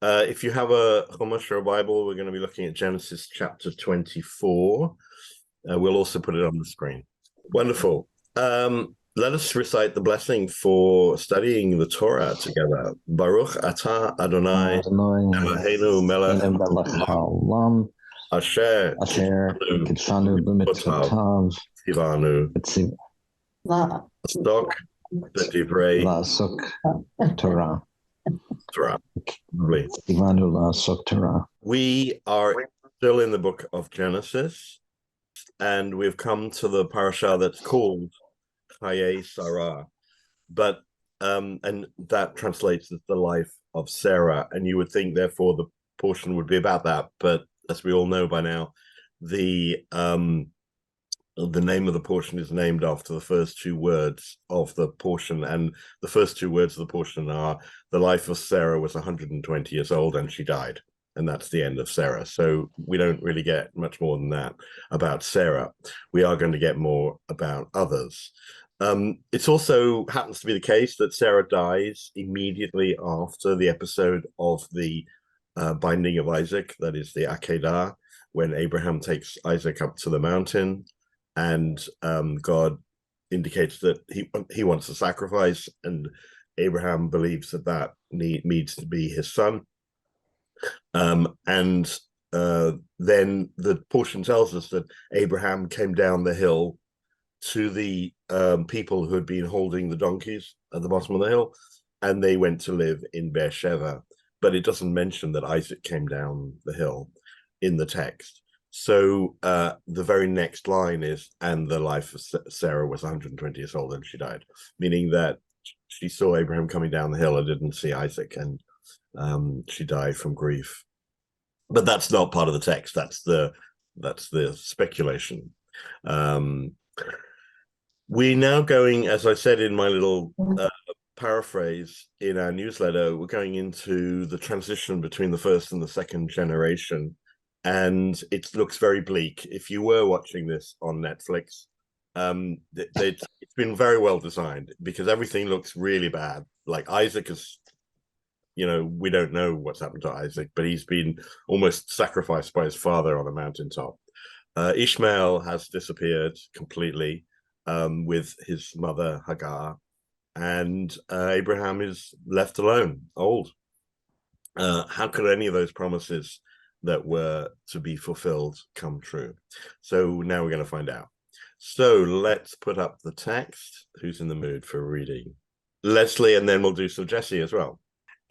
If you have a Chumash or a Bible, we're going to be looking at Genesis chapter 24. We'll also put it on the screen. Wonderful. Let us recite the blessing for studying the Torah together. Baruch atah Adonai Eloheinu melech haolam asher kitshanu b'mitzvotav tivanu asok b'divrei Torah. We are still in the book of Genesis, and we've come to the parasha that's called Chaye Sarah, but and that translates as the life of Sarah. And you would think, therefore, the portion would be about that. But as we all know by now, the name of the portion is named after the first two words of the portion, and the first two words of the portion are: the life of Sarah was 120 years old, and she died. And that's the end of Sarah. So we don't really get much more than that about Sarah. We are going to get more about others. It also happens to be the case that Sarah dies immediately after the episode of the binding of Isaac, that is the Akedah, when Abraham takes Isaac up to the mountain, and God indicates that he wants a sacrifice, and Abraham believes that needs to be his son. Then the portion tells us that Abraham came down the hill to the people who had been holding the donkeys at the bottom of the hill, and they went to live in Beersheba. But it doesn't mention that Isaac came down the hill in the text. So the very next line is, and the life of Sarah was 120 years old and she died, meaning that she saw Abraham coming down the hill and didn't see Isaac, and she died from grief. But that's not part of the text. That's the speculation. We're now going, as I said in my little paraphrase in our newsletter, we're going into the transition between the first and the second generation, and it looks very bleak. If you were watching this on Netflix, it's been very well designed, because everything looks really bad. Like Isaac is, we don't know what's happened to Isaac, but he's been almost sacrificed by his father on a mountaintop. Ishmael has disappeared completely with his mother Hagar, and Abraham is left alone, old. How could any of those promises that were to be fulfilled come true? So now we're going to find out. So let's put up the text. Who's in the mood for reading? Leslie, and then we'll do some Jesse as well.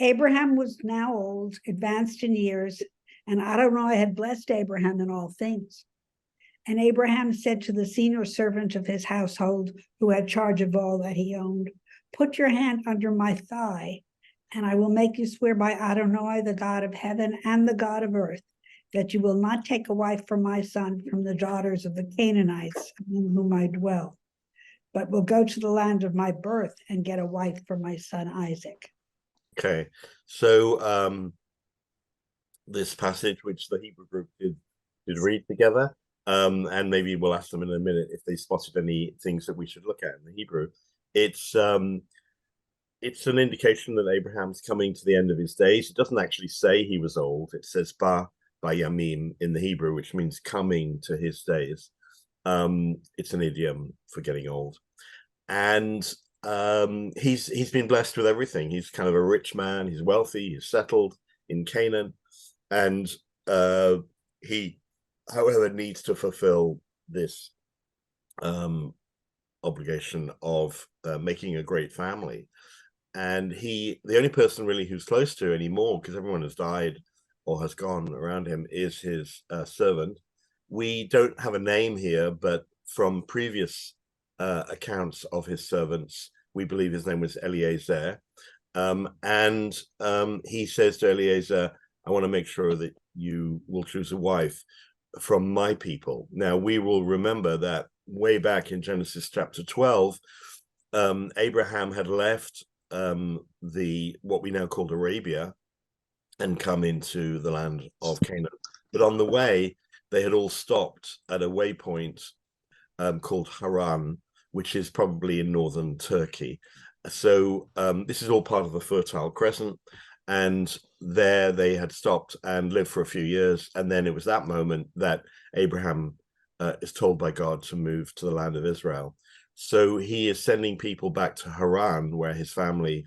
Abraham was now old, advanced in years, and Adonai had blessed Abraham in all things. And Abraham said to the senior servant of his household, who had charge of all that he owned, "Put your hand under my thigh, and I will make you swear by Adonai, the God of heaven and the God of earth, that you will not take a wife for my son from the daughters of the Canaanites among whom I dwell, but will go to the land of my birth and get a wife for my son Isaac." Okay, so this passage, which the Hebrew group did read together, and maybe we'll ask them in a minute if they spotted any things that we should look at in the Hebrew. It's an indication that Abraham's coming to the end of his days. It doesn't actually say he was old. It says ba yamim in the Hebrew, which means coming to his days. It's an idiom for getting old. And he's been blessed with everything. He's kind of a rich man. He's wealthy. He's settled in Canaan, and he, however, needs to fulfill this obligation of making a great family. And the only person really who's close to anymore, because everyone has died or has gone around him, is his servant. We don't have a name here, but from previous accounts of his servants, we believe his name was Eliezer. And he says to Eliezer, "I want to make sure that you will choose a wife from my people." Now, we will remember that way back in Genesis chapter 12, Abraham had left what we now call Arabia and come into the land of Canaan. But on the way, they had all stopped at a waypoint called Haran, which is probably in northern Turkey. So this is all part of the Fertile Crescent, and there they had stopped and lived for a few years, and then it was that moment that Abraham is told by God to move to the land of Israel. So he is sending people back to Haran, where his family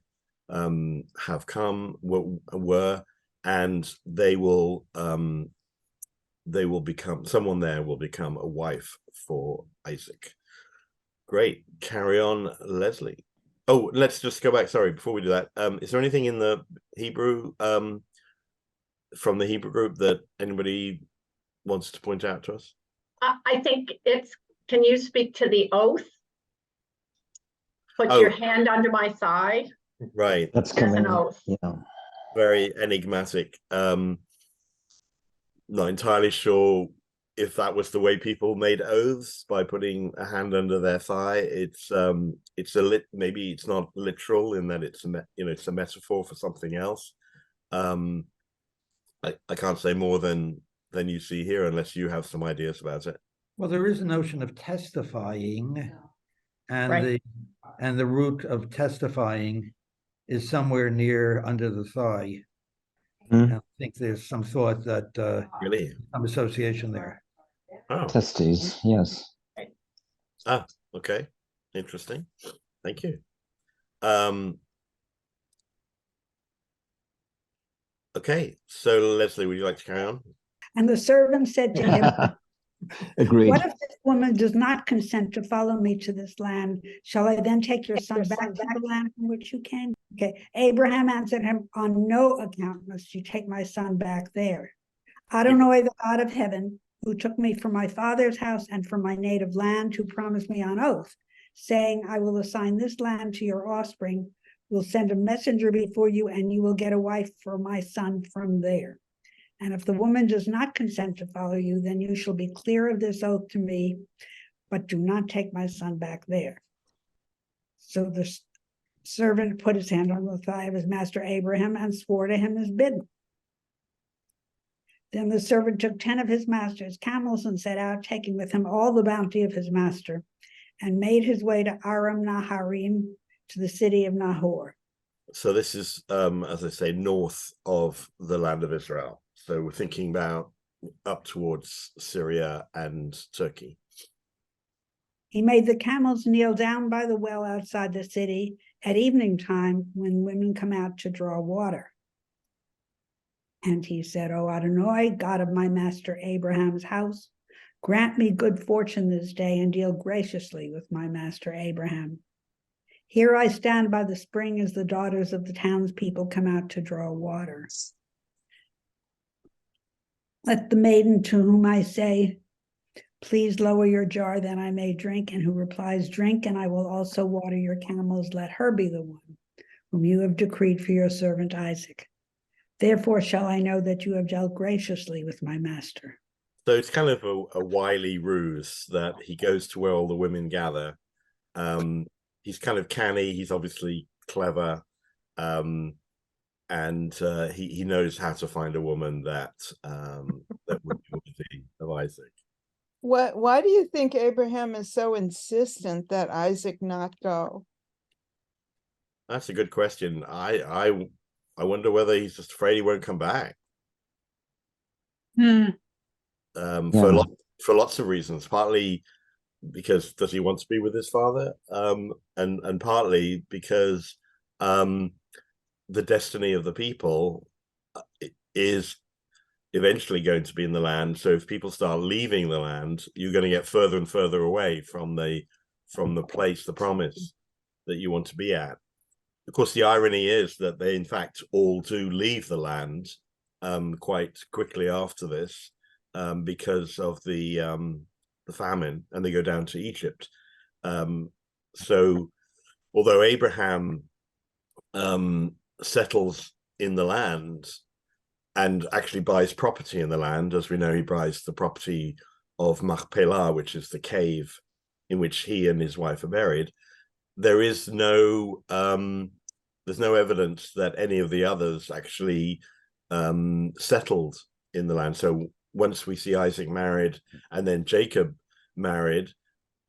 have come, were, and they will become, someone there will become a wife for Isaac. Great. Carry on, Leslie. Oh, let's just go back. Sorry, before we do that, is there anything in the Hebrew from the Hebrew group that anybody wants to point out to us? I think can you speak to the oath? Put your hand under my thigh. Right. That's an oath. Yeah. Very enigmatic. Not entirely sure if that was the way people made oaths, by putting a hand under their thigh. It's maybe it's not literal in that it's a metaphor for something else. I can't say more than you see here, unless you have some ideas about it. Well, there is a notion of testifying, and Right. the root of testifying is somewhere near under the thigh. And I think there's some thought that Really? some association there. Oh, Testes, yes. okay. Interesting. Thank you. Okay, so Leslie, would you like to carry on? And the servant said to him, Agreed. what if this woman does not consent to follow me to this land? Shall I then take your son back to the land from which you came? Okay. Abraham answered him, on no account must you take my son back there. Adonai, the God of heaven, who took me from my father's house and from my native land, who promised me on oath, saying, I will assign this land to your offspring, will send a messenger before you, and you will get a wife for my son from there. And if the woman does not consent to follow you, then you shall be clear of this oath to me, but do not take my son back there. So the servant put his hand on the thigh of his master Abraham and swore to him as bidden. Then the servant took 10 of his master's camels and set out, taking with him all the bounty of his master, and made his way to Aram Naharim, to the city of Nahor. So this is, as I say, north of the land of Israel. So we're thinking about up towards Syria and Turkey. He made the camels kneel down by the well outside the city at evening time, when women come out to draw water. And he said, O Adonai, God of my master Abraham's house, grant me good fortune this day and deal graciously with my master Abraham. Here I stand by the spring as the daughters of the townspeople come out to draw water. Let the maiden to whom I say, please lower your jar that I may drink, and who replies, drink, and I will also water your camels, let her be the one whom you have decreed for your servant Isaac. Therefore shall I know that you have dealt graciously with my master. So it's kind of a wily ruse that he goes to where all the women gather. He's kind of canny. He's obviously clever, and he knows how to find a woman that would be worthy of Isaac. Why do you think Abraham is so insistent that Isaac not go? That's a good question. I wonder whether he's just afraid he won't come back. For lots of reasons. Partly because does he want to be with his father, and partly because the destiny of the people is eventually going to be in the land. So if people start leaving the land, you're going to get further and further away from the place, the promise that you want to be at. Of course, the irony is that they in fact all do leave the land quite quickly after this, because of the famine, and they go down to Egypt. So although Abraham settles in the land and actually buys property in the land, as we know, he buys the property of Machpelah, which is the cave in which he and his wife are buried, there's no evidence that any of the others actually settled in the land. So once we see Isaac married and then Jacob married,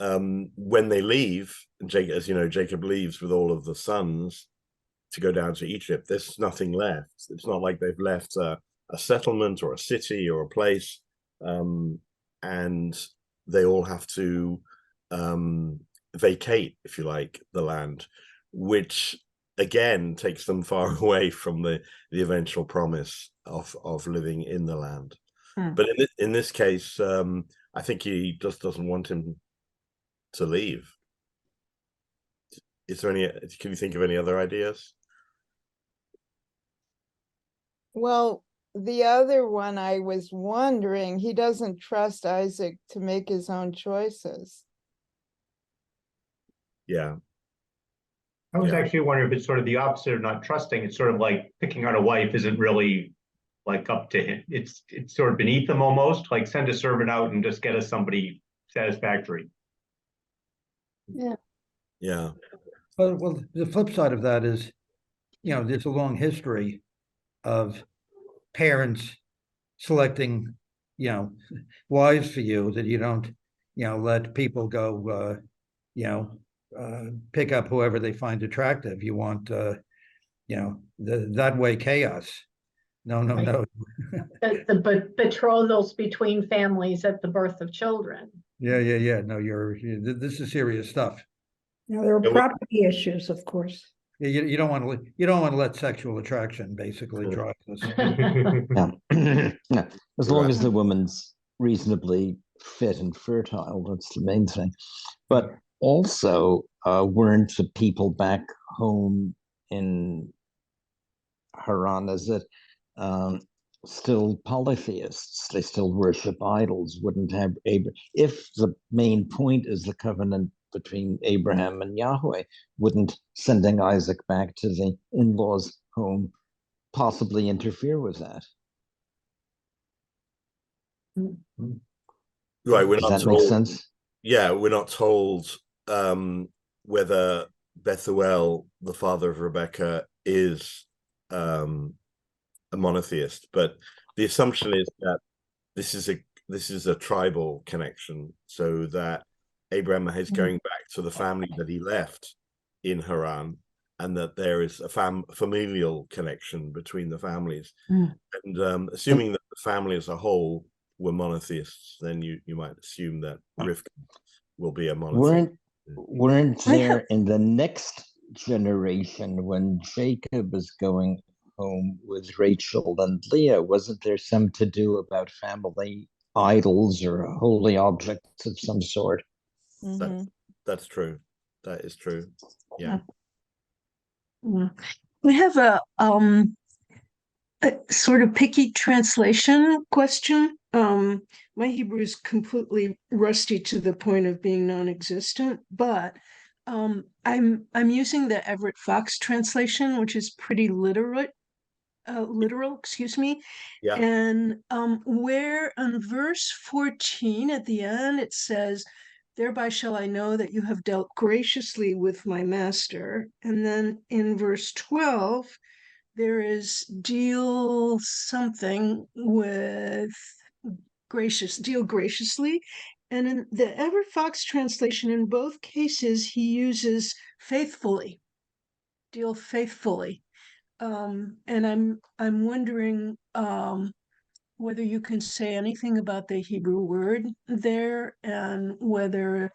when they leave, Jacob, as you know, Jacob leaves with all of the sons to go down to Egypt. There's nothing left. It's not like they've left a settlement or a city or a place, and they all have to vacate, if you like, the land, which again takes them far away from the eventual promise of living in the land. But in this case, I think he just doesn't want him to leave. Is there any? Can you think of any other ideas? Well, the other one, I was wondering, he doesn't trust Isaac to make his own choices. Yeah. I was Yeah. actually wondering if it's sort of the opposite of not trusting. It's sort of like picking out a wife isn't really like up to him. It's sort of beneath him almost. Like send a servant out and just get us somebody satisfactory. Yeah. Well, the flip side of that is, there's a long history of parents selecting, wives for you, that you don't, let people go, pick up whoever they find attractive. You want, that way chaos. No. The betrothals between families at the birth of children. Yeah. No, this is serious stuff. Now, there are property issues, of course. You don't want to let sexual attraction basically drive this. Yeah. As long as the woman's reasonably fit and fertile, that's the main thing. But also, weren't the people back home in Haran, is it, still polytheists? They still worship idols. Wouldn't have if the main point is the covenant between Abraham and Yahweh, wouldn't sending Isaac back to the in-laws' home possibly interfere with that? Right. We're Does not that told. make sense? Yeah, we're not told whether Bethuel, the father of Rebecca, is a monotheist, but the assumption is that this is a tribal connection, so that Abraham is going back to the family that he left in Haran, and that there is a familial connection between the families. And assuming that the family as a whole were monotheists, then you might assume that Rivka will be a monotheist. Weren't there in the next generation, when Jacob is going home with Rachel and Leah, wasn't there some to do about family idols or holy objects of some sort? That's true. That is true. Yeah. We have a sort of picky translation question. My Hebrew is completely rusty to the point of being non-existent, but I'm using the Everett Fox translation, which is pretty literal, excuse me. Yeah. And where on verse 14 at the end it says, "Thereby shall I know that you have dealt graciously with my master." And then in verse 12, there is deal something with deal graciously. And in the Everett Fox translation, in both cases, he uses faithfully, deal faithfully. And I'm wondering whether you can say anything about the Hebrew word there, and whether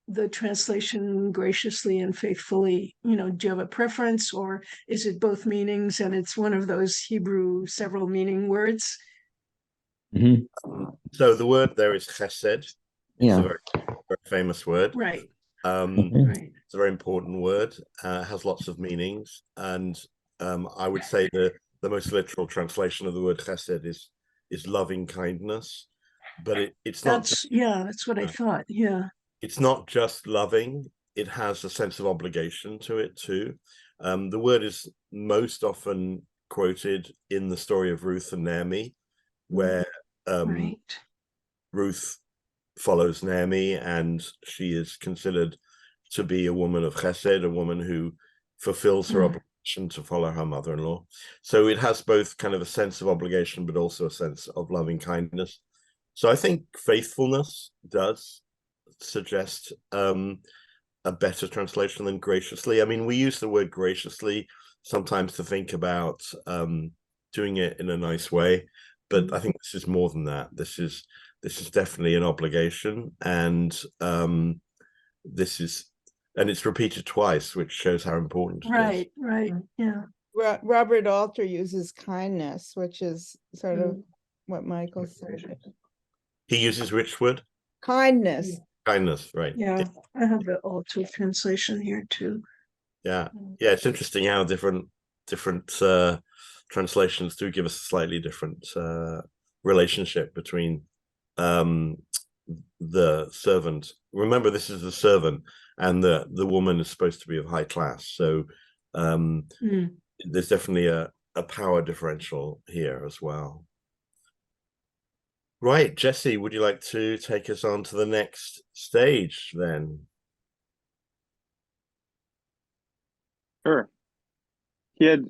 the translation graciously and faithfully, do you have a preference, or is it both meanings and it's one of those Hebrew several meaning words? So the word there is chesed. It's a very, very famous word. Right. Right. It's a very important word. Has lots of meanings, and I would say the most literal translation of the word chesed is loving kindness, but it's not. That's what I thought. Yeah. It's not just loving. It has a sense of obligation to it too. The word is most often quoted in the story of Ruth and Naomi, where Ruth follows Naomi, and she is considered to be a woman of chesed, a woman who fulfills her obligation to follow her mother-in-law. So it has both kind of a sense of obligation, but also a sense of loving kindness. So I think faithfulness does suggest a better translation than graciously. I mean, we use the word graciously sometimes to think about doing it in a nice way. But I think this is more than that. This is definitely an obligation, and it's repeated twice, which shows how important it is. Right, right, yeah. Robert Alter uses kindness, which is sort of what Michael said. He uses which word? Kindness. Kindness, right. Yeah, I have the Alter translation here too. Yeah, it's interesting how different translations do give us a slightly different relationship between the servant. Remember, this is the servant, and the woman is supposed to be of high class. So there's definitely a power differential here as well. Right, Jesse, would you like to take us on to the next stage then? Sure. He had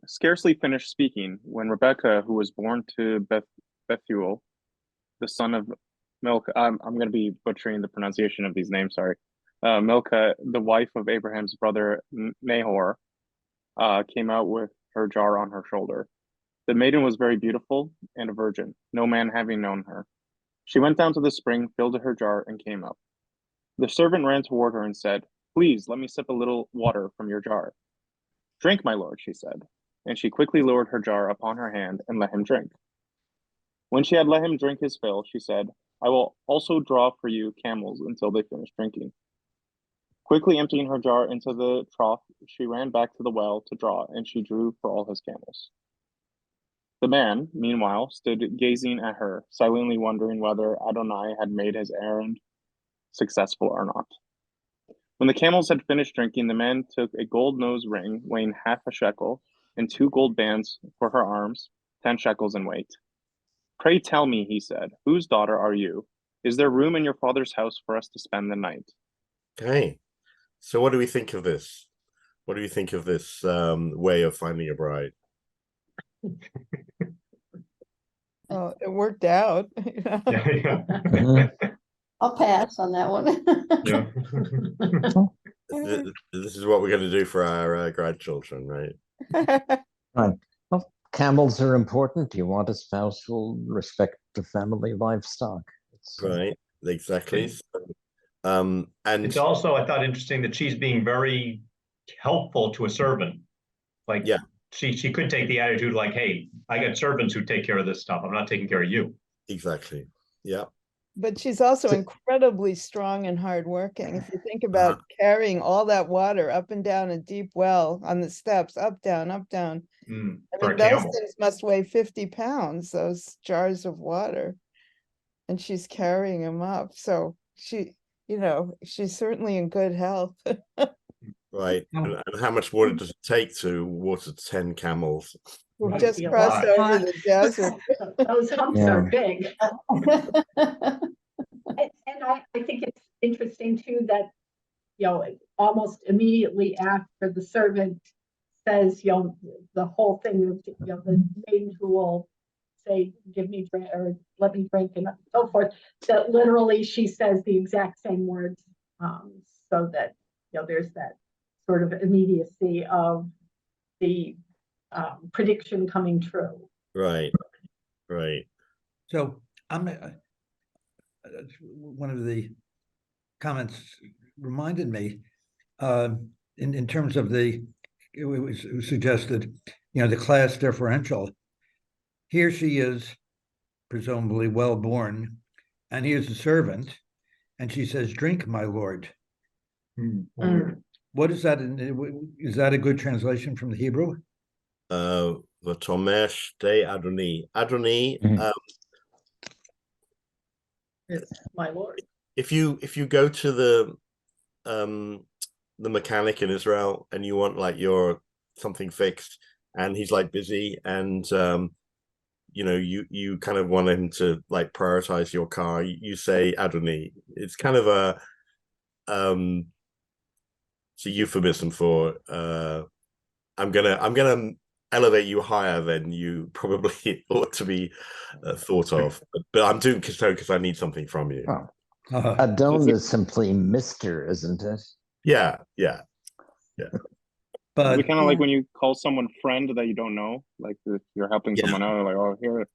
scarcely finished speaking when Rebecca, who was born to Bethuel, the son of Milcah, I'm going to be butchering the pronunciation of these names, sorry. Milcah, the wife of Abraham's brother Nahor, came out with her jar on her shoulder. The maiden was very beautiful and a virgin, no man having known her. She went down to the spring, filled her jar, and came up. The servant ran toward her and said, "Please, let me sip a little water from your jar." "Drink, my lord," she said, and she quickly lowered her jar upon her hand and let him drink. When she had let him drink his fill, she said, "I will also draw for you camels until they finish drinking." Quickly emptying her jar into the trough, she ran back to the well to draw, and she drew for all his camels. The man, meanwhile, stood gazing at her, silently wondering whether Adonai had made his errand successful or not. When the camels had finished drinking, the man took a gold nose ring weighing half a shekel and 2 gold bands for her arms, 10 shekels in weight. "Pray tell me," he said, "whose daughter are you? Is there room in your father's house for us to spend the night?" Okay, so what do we think of this? What do you think of this way of finding a bride? Oh, it worked out. Yeah. I'll pass on that one. Yeah. This is what we're going to do for our grandchildren, right? Right. Well, camels are important. You want a spouse who'll respect the family livestock. Right, exactly. And It's also, I thought, interesting that she's being very helpful to a servant. Like, yeah, she could take the attitude like, "Hey, I got servants who take care of this stuff. I'm not taking care of you." exactly. Yeah. But she's also incredibly strong and hardworking. If you think about carrying all that water up and down a deep well on the steps, up, down, up, down. I mean, those things must weigh 50 pounds, those jars of water. And she's carrying them up. So she's certainly in good health. Right. And how much water does it take to water 10 camels? We've just crossed over the desert. Those humps are big. And I think it's interesting too that, almost immediately after the servant says, the whole thing of, the maiden who will say, "Give me drink," or "Let me drink," and so forth, that literally she says the exact same words, so that, there's that sort of immediacy of the prediction coming true. Right. So one of the comments reminded me in terms of it was suggested, the class differential. Here she is, presumably well born, and he is a servant, and she says, "Drink, my lord." What is that? Is that a good translation from the Hebrew? V'tomer shtei Adoni. Adoni. My lord. If you go to the mechanic in Israel and you want like your something fixed, and he's like busy, and you kind of want him to like prioritize your car, you say Adoni. It's kind of it's a euphemism for I'm gonna elevate you higher than you probably ought to be thought of, but I'm doing so because I need something from you. Adon is simply Mr., isn't it? Yeah. But we kind of like Yeah. when you call someone friend that you don't know, like if you're helping Yeah. someone out, like, oh, here,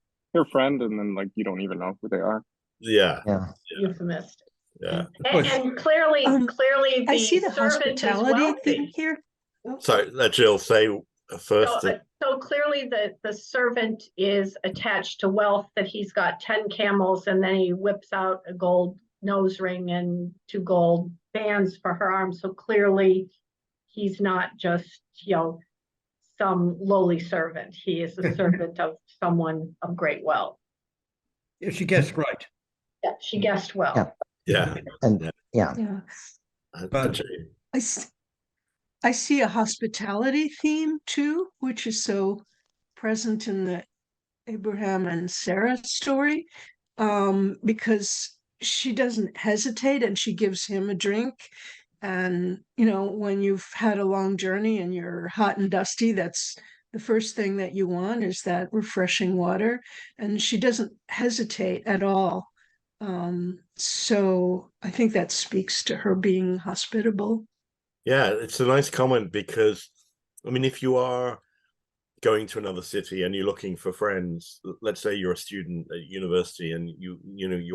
friend, and then like you don't even know who they are. Yeah. Yeah. Euphemistic. Yeah. And clearly, clearly I see the servant is hospitality thing wealthy. here. So let Jill say first. So clearly the servant is attached to wealth, that he's got 10 camels, and then he whips out a gold nose ring and 2 gold bands for her arms. So clearly he's not just, some lowly servant. He is a servant of someone of great wealth. if she guessed right. Yeah, she guessed well. Yeah. Yeah. And yeah. Yeah. But I see a hospitality theme too, which is so present in the Abraham and Sarah story, because she doesn't hesitate and she gives him a drink. And, when you've had a long journey and you're hot and dusty, that's the first thing that you want, is that refreshing water. And she doesn't hesitate at all. So I think that speaks to her being hospitable. Yeah, it's a nice comment because, I mean, if you are going to another city and you're looking for friends, let's say you're a student at university and you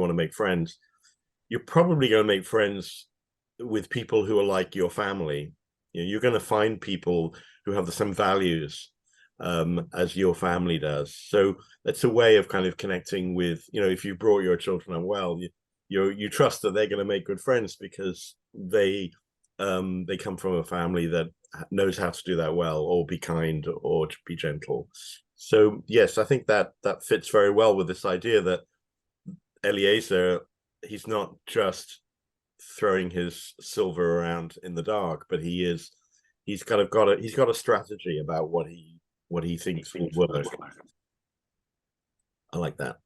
want to make friends, you're probably going to make friends with people who are like your family. You're going to find people who have the same values as your family does. So that's a way of kind of connecting with, if you brought your children up well, you trust that they're going to make good friends because they come from a family that knows how to do that well, or be kind, or to be gentle. So yes, I think that fits very well with this idea that Eliezer, he's not just throwing his silver around in the dark, but he's got a strategy about what he thinks will work. I like that.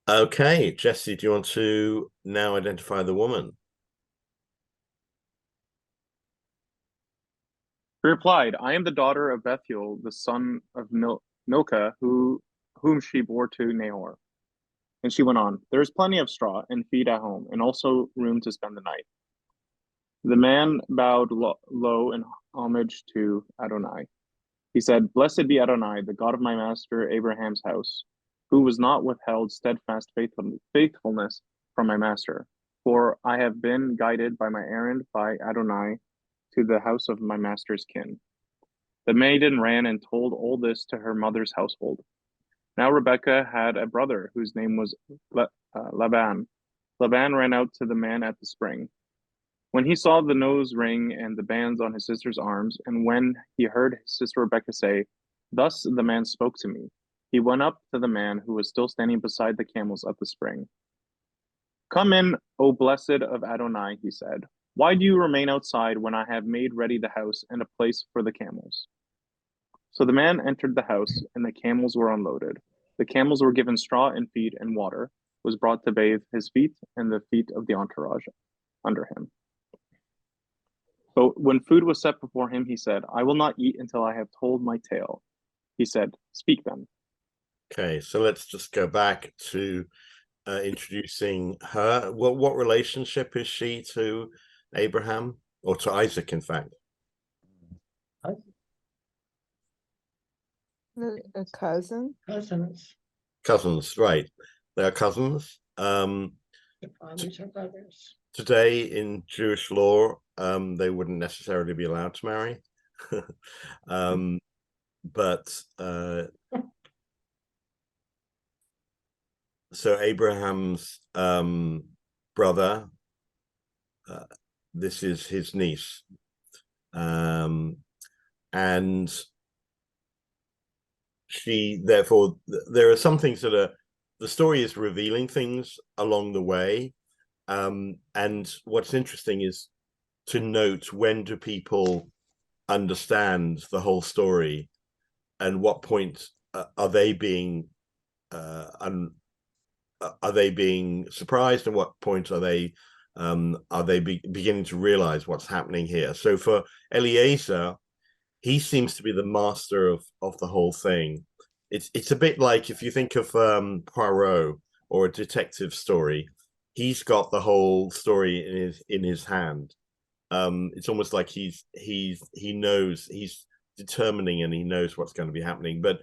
Okay, Jesse, do you want to now identify the woman? She replied, I am the daughter of Bethuel, the son of Milcah, whom she bore to Nahor. And she went on, there is plenty of straw and feed at home, and also room to spend the night. The man bowed low in homage to Adonai. He said, Blessed be Adonai, the God of my master Abraham's house, who was not withheld steadfast faithfulness from my master. For I have been guided by my errand by Adonai to the house of my master's kin. The maiden ran and told all this to her mother's household. Now Rebekah had a brother whose name was Laban. Laban ran out to the man at the spring. When he saw the nose ring and the bands on his sister's arms, and when he heard his sister Rebekah say, Thus the man spoke to me, he went up to the man who was still standing beside the camels at the spring. Come in, O blessed of Adonai, he said. Why do you remain outside when I have made ready the house and a place for the camels? So the man entered the house, and the camels were unloaded. The camels were given straw and feed, and water was brought to bathe his feet and the feet of the entourage under him. But when food was set before him, he said, I will not eat until I have told my tale. He said, Speak then. Okay, so let's just go back to introducing her. What relationship is she to Abraham, or to Isaac, in fact? A cousin. Cousins. Right? They are cousins. Their fathers are brothers. Today in Jewish law, they wouldn't necessarily be allowed to marry, but so Abraham's brother, this is his niece, and she, therefore, there are some things that are, the story is revealing things along the way, and what's interesting is to note, when do people understand the whole story, and what point are they being surprised, and what point are they beginning to realize what's happening here? So for Eliezer, he seems to be the master of the whole thing. It's a bit like, if you think of Poirot or a detective story, he's got the whole story in his hand. It's almost like he knows, he's determining, and he knows what's going to be happening. But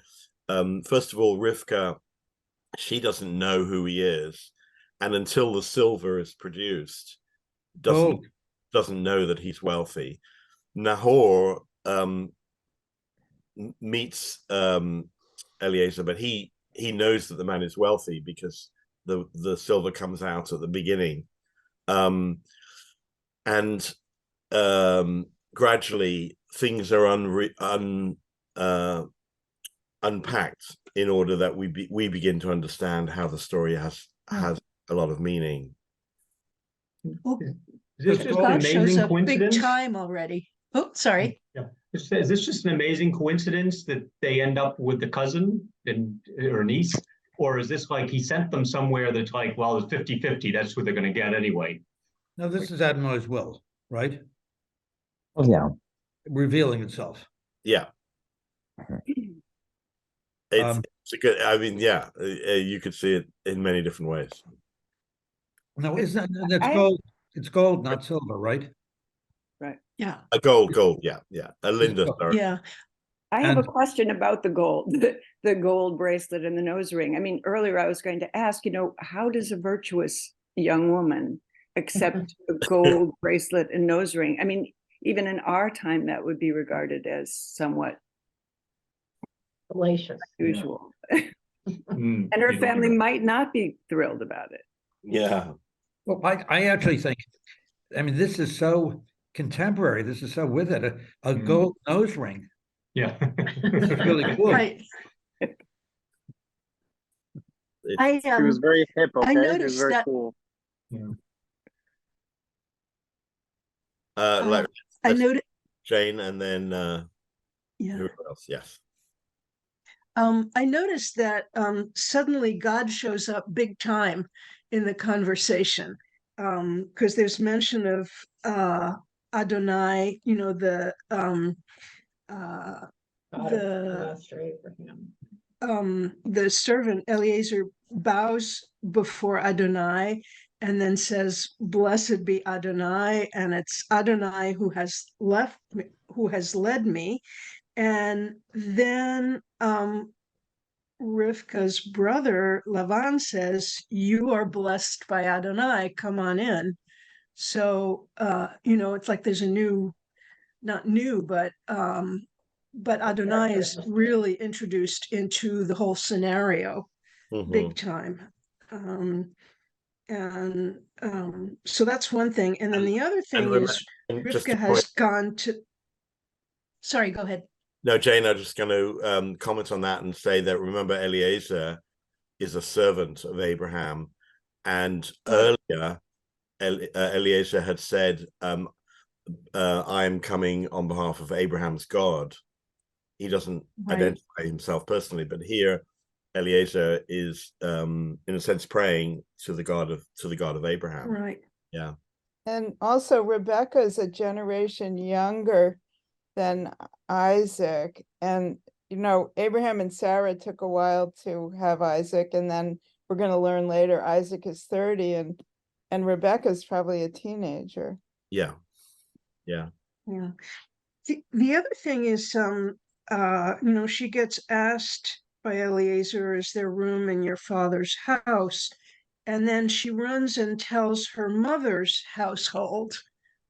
first of all, Rivka, she doesn't know who he is, and until the silver is produced, doesn't know that he's wealthy. Nahor meets Eliezer, but he knows that the man is wealthy because the silver comes out at the beginning, and gradually things are unpacked in order that we begin to understand how the story has a lot of meaning. Oh, Is this just an God shows amazing up big coincidence? time already. Oh, sorry. Yeah. Is this just an amazing coincidence that they end up with the cousin or niece? Or is this like he sent them somewhere that's like, well, it's 50-50, that's what they're going to get anyway? No, this is Admo's will, right? Oh, yeah. Revealing itself. Yeah. It's a good, I mean, yeah, you could see it in many different ways. No, that's gold. It's gold, not silver, right? Right. Yeah. A gold, yeah. Linda, sorry. Yeah. I have a question about the gold, the gold bracelet and the nose ring. I mean, earlier I was going to ask, how does a virtuous young woman accept a gold bracelet and nose ring? I mean, even in our time, that would be regarded as somewhat Salacious. usual. And her family might not be thrilled about it. Yeah. Well, I actually think, I mean, this is so contemporary. This is so with it. A gold nose ring. Yeah. It's really cool. Right. It was very hip, okay? I It was noticed very that. cool. Like, I noticed. Jane, and then Yeah. who else? Yes. I noticed that suddenly God shows up big time in the conversation, because there's mention of Adonai, the the servant Eliezer bows before Adonai and then says, "Blessed be Adonai," and it's Adonai who has led me. And then Rivka's brother Lavan says, "You are blessed by Adonai, come on in." So it's like there's a new, not new, but Adonai is really introduced into the whole scenario big time. So that's one thing. And then the other thing is Rivka has gone to, sorry, go ahead. No, Jane, I'm just going to comment on that and say that, remember, Eliezer is a servant of Abraham. And earlier, Eliezer had said, I am coming on behalf of Abraham's God. He doesn't identify himself personally, but here Eliezer is, in a sense, praying to the God of Abraham. Right. Yeah. And also Rebecca is a generation younger than Isaac. And, Abraham and Sarah took a while to have Isaac. And then we're going to learn later, Isaac is 30 and Rebecca's probably a teenager. Yeah. The other thing is, she gets asked by Eliezer, "Is there room in your father's house?" And then she runs and tells her mother's household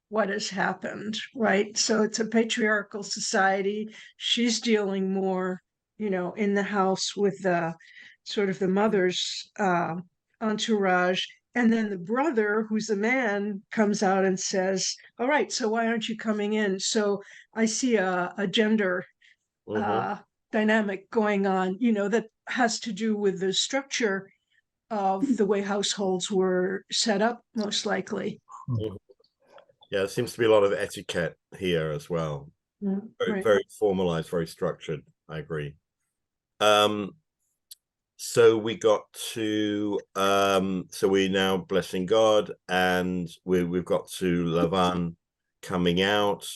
what has happened, right? So it's a patriarchal society. She's dealing more, in the house with the sort of the mother's entourage. And then the brother, who's a man, comes out and says, "All right, so why aren't you coming in?" So I see a gender dynamic going on, that has to do with the structure of the way households were set up, most likely. Yeah, there seems to be a lot of etiquette here as well. Very formalized, very structured. I agree. So we got to so we're now blessing God, and we've got to Lavan coming out,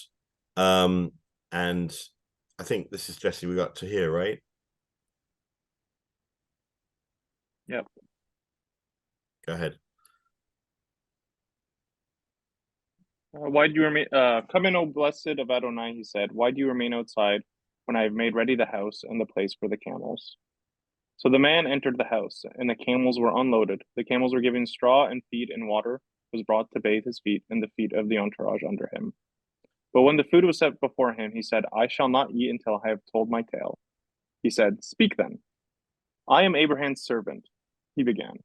and I think this is Jesse we got to here, right? Yep. Go ahead. Why do you remain? Come in, O blessed of Adonai, he said. Why do you remain outside when I have made ready the house and the place for the camels? So the man entered the house, and the camels were unloaded. The camels were given straw and feed, and water was brought to bathe his feet and the feet of the entourage under him. But when the food was set before him, he said, I shall not eat until I have told my tale. He said, Speak then. I am Abraham's servant, he began.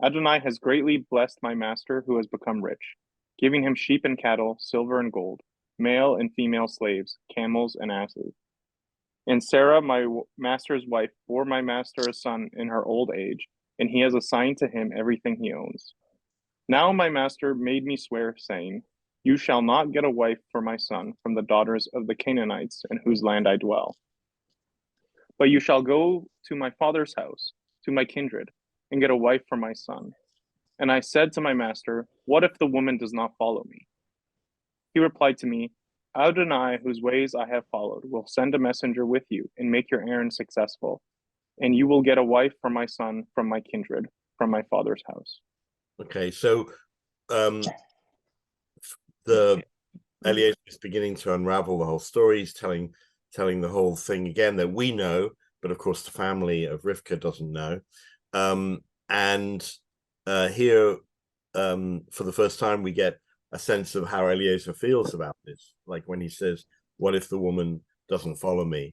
Adonai has greatly blessed my master who has become rich, giving him sheep and cattle, silver and gold, male and female slaves, camels and asses. And Sarah, my master's wife, bore my master a son in her old age, and he has assigned to him everything he owns. Now my master made me swear, saying, You shall not get a wife for my son from the daughters of the Canaanites in whose land I dwell. But you shall go to my father's house, to my kindred, and get a wife for my son. And I said to my master, What if the woman does not follow me? He replied to me, Adonai, whose ways I have followed, will send a messenger with you and make your errand successful, and you will get a wife for my son from my kindred, from my father's house. Okay, so the Eliezer is beginning to unravel the whole story. He's telling the whole thing again that we know, but of course the family of Rivka doesn't know. Here, for the first time, we get a sense of how Eliezer feels about this, like when he says, what if the woman doesn't follow me?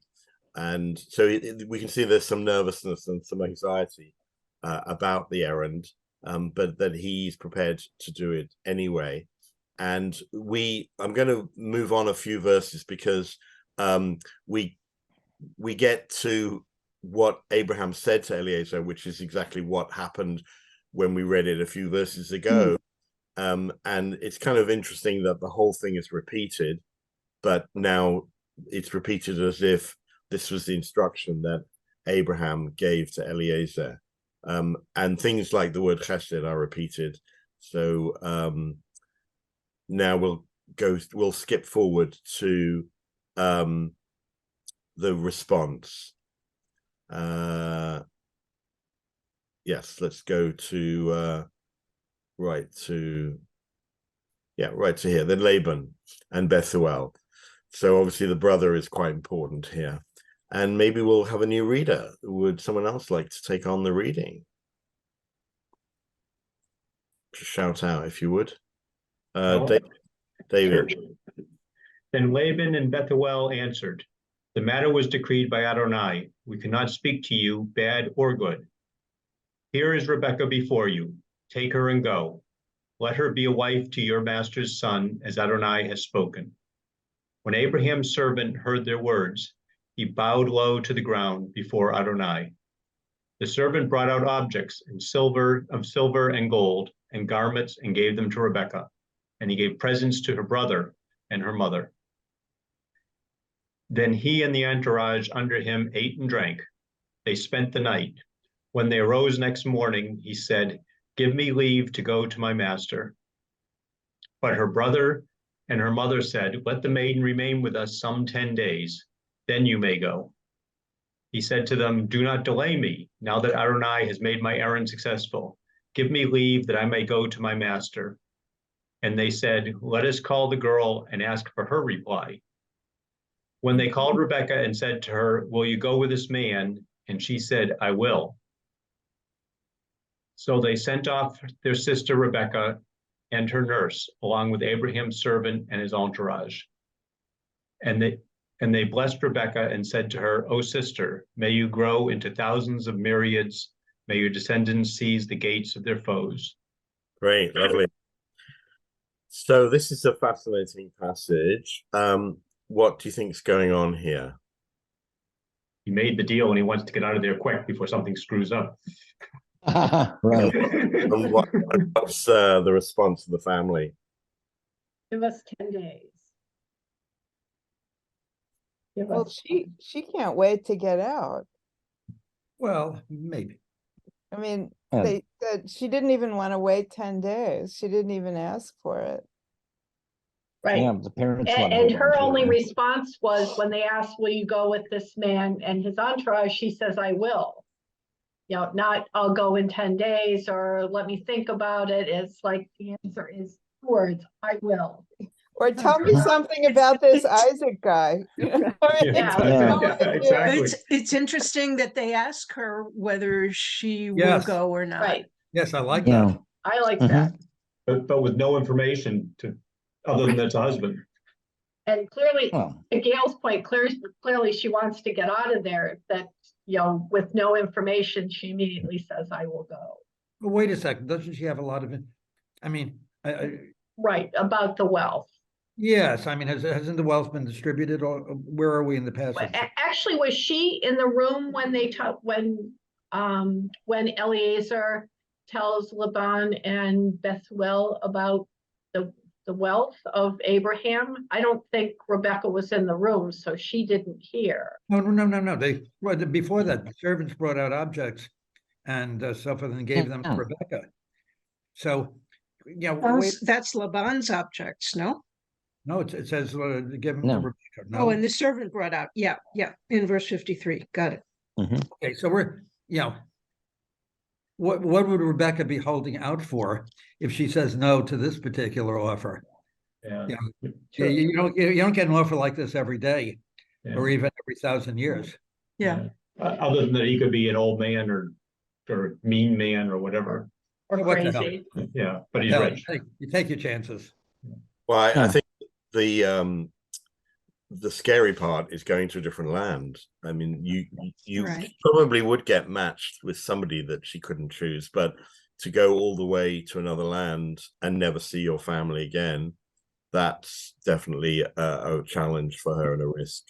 And so we can see there's some nervousness and some anxiety about the errand, but that he's prepared to do it anyway. And I'm going to move on a few verses because we get to what Abraham said to Eliezer, which is exactly what happened when we read it a few verses ago. And it's kind of interesting that the whole thing is repeated, but now it's repeated as if this was the instruction that Abraham gave to Eliezer. And things like the word chesed are repeated. So now we'll skip forward to the response. Yes, let's go to right to here. Then Laban and Bethuel. So obviously the brother is quite important here. And maybe we'll have a new reader. Would someone else like to take on the reading? Just shout out if you would. David. Sure. Then Laban and Bethuel answered, The matter was decreed by Adonai. We cannot speak to you, bad or good. Here is Rebekah before you. Take her and go. Let her be a wife to your master's son, as Adonai has spoken. When Abraham's servant heard their words, he bowed low to the ground before Adonai. The servant brought out objects of silver and gold and garments and gave them to Rebekah, and he gave presents to her brother and her mother. Then he and the entourage under him ate and drank. They spent the night. When they arose next morning, he said, Give me leave to go to my master. But her brother and her mother said, Let the maiden remain with us some 10 days, then you may go. He said to them, Do not delay me, now that Adonai has made my errand successful. Give me leave that I may go to my master. And they said, Let us call the girl and ask for her reply. When they called Rebekah and said to her, Will you go with this man? And she said, I will. So they sent off their sister Rebekah and her nurse, along with Abraham's servant and his entourage. And they blessed Rebekah and said to her, O sister, may you grow into thousands of myriads. May your descendants seize the gates of their foes. Great, lovely. So this is a fascinating passage. What do you think is going on here? He made the deal and he wants to get out of there quick before something screws up. Right. And what's the response of the family? Give us 10 days. Well, she can't wait to get out. Well, maybe. I mean, Yeah. they said she didn't even want to wait 10 days. She didn't even ask for it. Right. Yeah, the parents want to And hold her on to only her. response was when they asked, will you go with this man and his entourage? She says, I will. You know, not I'll go in 10 days or let me think about it. It's like the answer is 2 words, I will. Or tell me something about this Isaac guy. Exactly. It's interesting that they ask her whether she will Yes. go or not. Right, Yes, I like Yeah. that. I like Mhm. that. But with no information to, other than that's a husband. And clearly, Well, to Gail's point, clearly she wants to get out of there, that, with no information, she immediately says, I will go. But wait a second, doesn't she have a lot of it? I mean, Right, about the wealth. yes, I mean, hasn't the wealth been distributed, or where are we in the passage? Actually, was she in the room when they when Eliezer tells Laban and Bethuel about the wealth of Abraham? I don't think Rebecca was in the room, so she didn't hear. No. Before that, the servants brought out objects and so forth and gave them to Rebecca. So, That's Laban's objects, no? no, it says give them No. to Rebecca. Oh, and the servant brought out, yeah, in verse 53. Got it. Okay, so we're, what would Rebecca be holding out for if she says no to this particular offer? Yeah. You don't get an offer like this every day, Yeah. or even every 1,000 years. Yeah. Other than that, he could be an old man or mean man or whatever. Or What the hell? crazy. Yeah, but he's Hell, rich. you take your chances. Well, I think the scary part is going to a different land. I mean, you Right. probably would get matched with somebody that she couldn't choose, but to go all the way to another land and never see your family again, that's definitely a challenge for her and a risk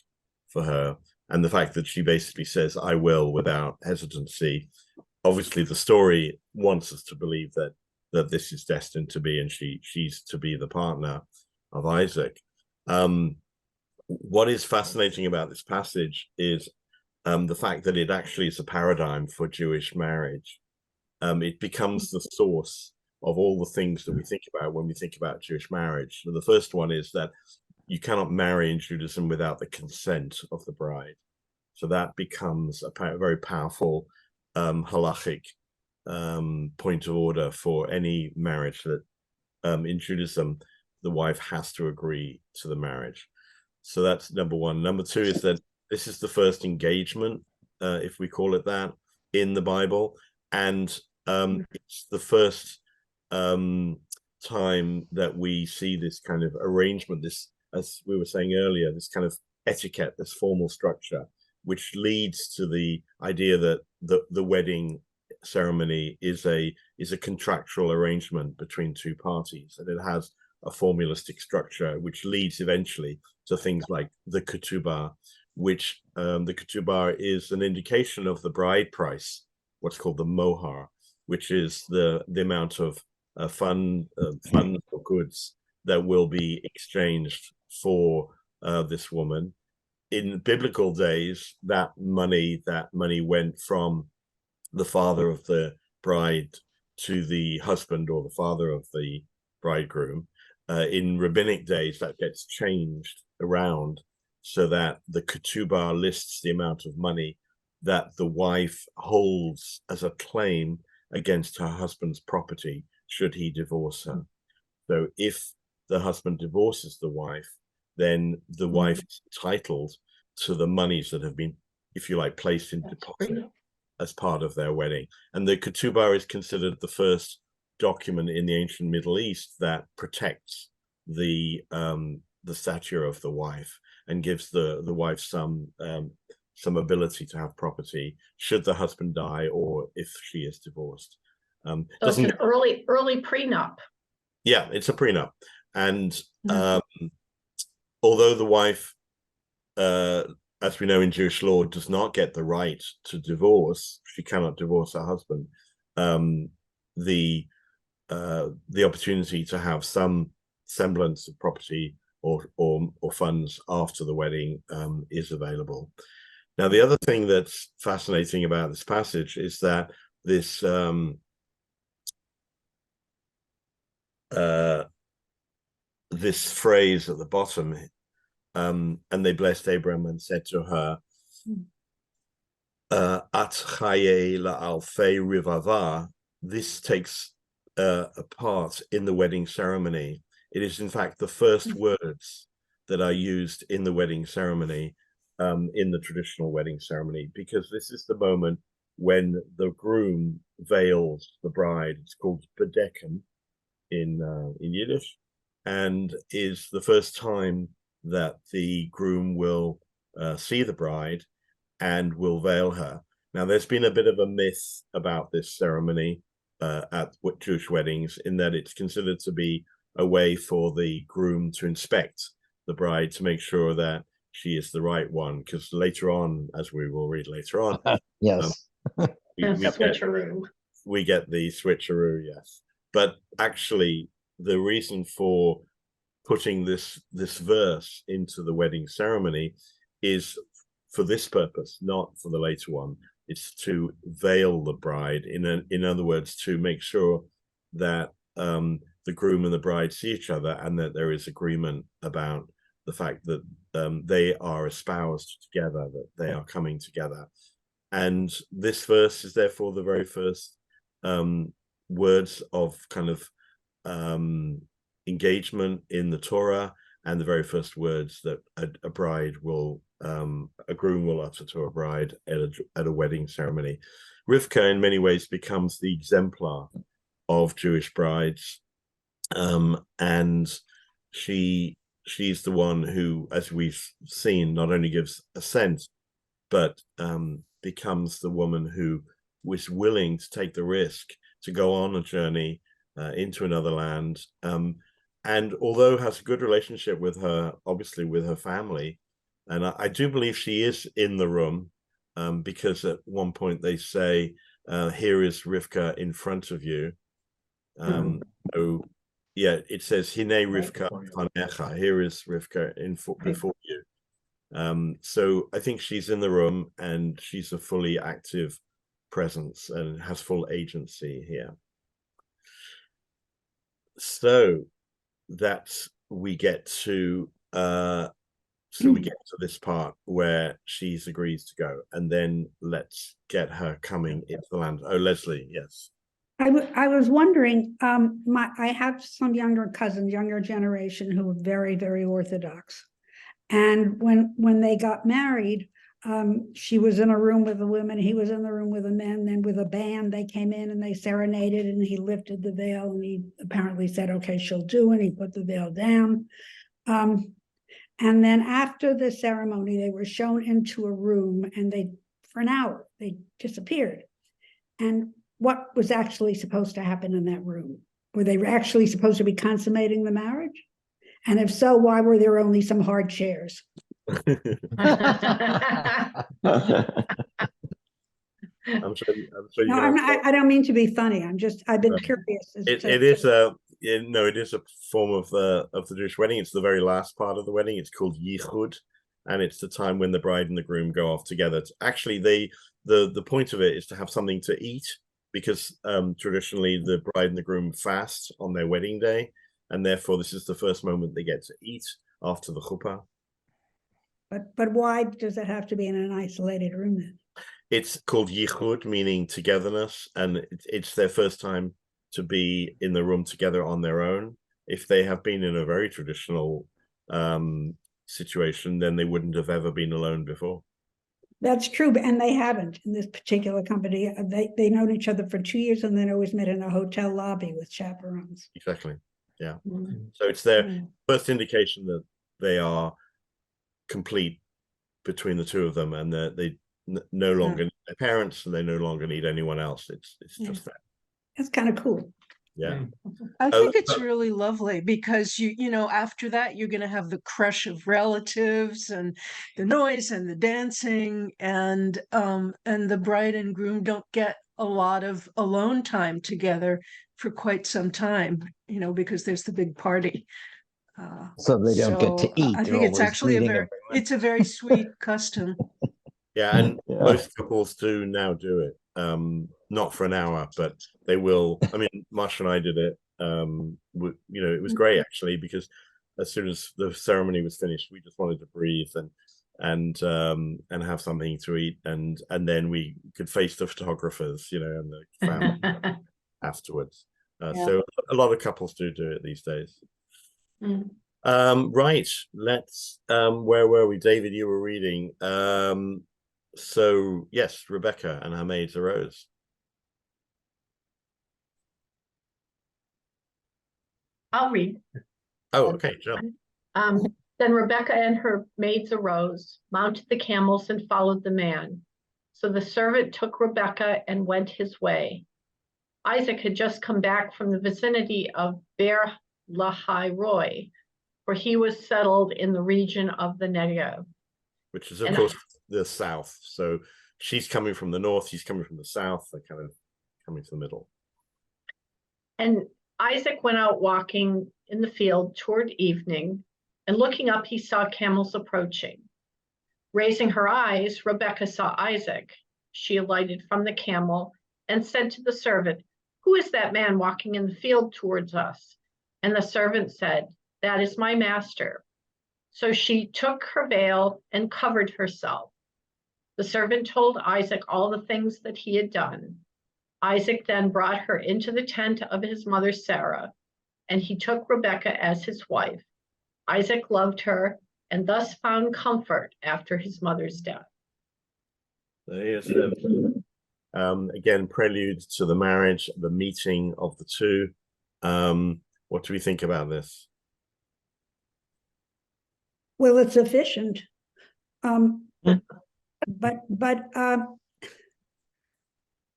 for her. And the fact that she basically says, I will, without hesitancy. Obviously, the story wants us to believe that this is destined to be, and she's to be the partner of Isaac. What is fascinating about this passage is the fact that it actually is a paradigm for Jewish marriage. It becomes the source of all the things that we think about when we think about Jewish marriage. So the first one is that you cannot marry in Judaism without the consent of the bride. So that becomes a very powerful halachic point of order for any marriage, that in Judaism, the wife has to agree to the marriage. So that's number one. Number two is that this is the first engagement, if we call it that, in the Bible. And it's the first time that we see this kind of arrangement, this, as we were saying earlier, this kind of etiquette, this formal structure, which leads to the idea that the wedding ceremony is a contractual arrangement between two parties, and it has a formalistic structure which leads eventually to things like the ketubah, which the ketubah is an indication of the bride price, what's called the mohar, which is the amount of funds or goods that will be exchanged for this woman. In biblical days, that money went from the father of the bride to the husband or the father of the bridegroom. In rabbinic days, that gets changed around so that the ketubah lists the amount of money that the wife holds as a claim against her husband's property should he divorce her. So if the husband divorces the wife, then the wife is entitled to the monies that have been, if you like, placed in deposit as part of their wedding. And the ketubah is considered the first document in the ancient Middle East that protects the stature of the wife and gives the wife some ability to have property should the husband die or if she is divorced. So it's an early prenup. Yeah, it's a prenup. And although the wife, as we know in Jewish law, does not get the right to divorce, she cannot divorce her husband, the opportunity to have some semblance of property or funds after the wedding is available. Now, the other thing that's fascinating about this passage is that this this phrase at the bottom, and they blessed Abraham and said to her, At chaye la'alfei rivava. This takes a part in the wedding ceremony. It is in fact the first words that are used in the wedding ceremony, in the traditional wedding ceremony, because this is the moment when the groom veils the bride. It's called bedecken in Yiddish, and is the first time that the groom will see the bride and will veil her. Now, there's been a bit of a myth about this ceremony at Jewish weddings, in that it's considered to be a way for the groom to inspect the bride to make sure that she is the right one, because later on, as we will read later on, yes, we get the switcheroo, yes. But actually, the reason for putting this verse into the wedding ceremony is for this purpose, not for the later one. It's to veil the bride, in other words, to make sure that the groom and the bride see each other, and that there is agreement about the fact that they are espoused together, that they are coming together. And this verse is therefore the very first words of kind of engagement in the Torah, and the very first words that a bride will, a groom will utter to a bride at a wedding ceremony. Rivka, in many ways, becomes the exemplar of Jewish brides, and she's the one who, as we've seen, not only gives assent, but becomes the woman who was willing to take the risk to go on a journey into another land, and although has a good relationship with her, obviously with her family, and I do believe she is in the room, because at one point they say, here is Rivka in front of you. So yeah, it says Hine Rivka fanecha, here is Rivka before you. So I think she's in the room, and she's a fully active presence and has full agency here. So that's we get to this part where she's agrees to go, and then let's get her coming into the land. Oh, Leslie, yes. I was wondering, I have some younger cousins, younger generation, who are very, very Orthodox. And when they got married, she was in a room with the women, he was in the room with the men, then with a band, they came in and they serenaded, and he lifted the veil, and he apparently said, okay, she'll do it. He put the veil down. And then after the ceremony, they were shown into a room, and for an hour, they disappeared. And what was actually supposed to happen in that room? Were they actually supposed to be consummating the marriage? And if so, why were there only some hard chairs? I'm sure no, I don't mean to be funny. I've been curious. It is a form of the Jewish wedding. It's the very last part of the wedding. It's called Yichud, and it's the time when the bride and the groom go off together. Actually, the point of it is to have something to eat, because traditionally the bride and the groom fast on their wedding day, and therefore this is the first moment they get to eat after the chuppah. But why does it have to be in an isolated room then? It's called yichud, meaning togetherness, and it's their first time to be in the room together on their own. If they have been in a very traditional situation, then they wouldn't have ever been alone before. That's true, and they haven't in this particular company. They known each other for 2 years, and then always met in a hotel lobby with chaperones. Exactly, yeah. So it's their first indication that they are complete between the two of them, and that they no longer need their parents, and they no longer need anyone else. It's just that. That's kind of cool. Yeah. I think it's really lovely, because you know, after that, you're going to have the crush of relatives and the noise and the dancing, and the bride and groom don't get a lot of alone time together for quite some time, you know, because there's the big party. So they don't get to eat. I think it's actually it's a very sweet custom. Yeah, and most couples do now do it. Not for an hour, but they will. I mean, Masha and I did it. You know, it was great actually, because as soon as the ceremony was finished, we just wanted to breathe and have something to eat, and then we could face the photographers, you know, and the family afterwards. So a lot of couples do it these days. Right. Let's where were we? David, you were reading. So yes, Rebecca and her maids arose. I'll read. Oh, okay, sure. Then Rebecca and her maids arose, mounted the camels, and followed the man. So the servant took Rebecca and went his way. Isaac had just come back from the vicinity of Beer Lahai Roy, for he was settled in the region of the Negev. Which is, of course, the south. So she's coming from the north, he's coming from the south. They're kind of coming to the middle. And Isaac went out walking in the field toward evening, and looking up, he saw camels approaching. Raising her eyes, Rebecca saw Isaac. She alighted from the camel and said to the servant, "Who is that man walking in the field towards us?" And the servant said, "That is my master." So she took her veil and covered herself. The servant told Isaac all the things that he had done. Isaac then brought her into the tent of his mother Sarah, and he took Rebekah as his wife. Isaac loved her and thus found comfort after his mother's death. Yes, again, prelude to the marriage, the meeting of the two. What do we think about this? Well, it's efficient. But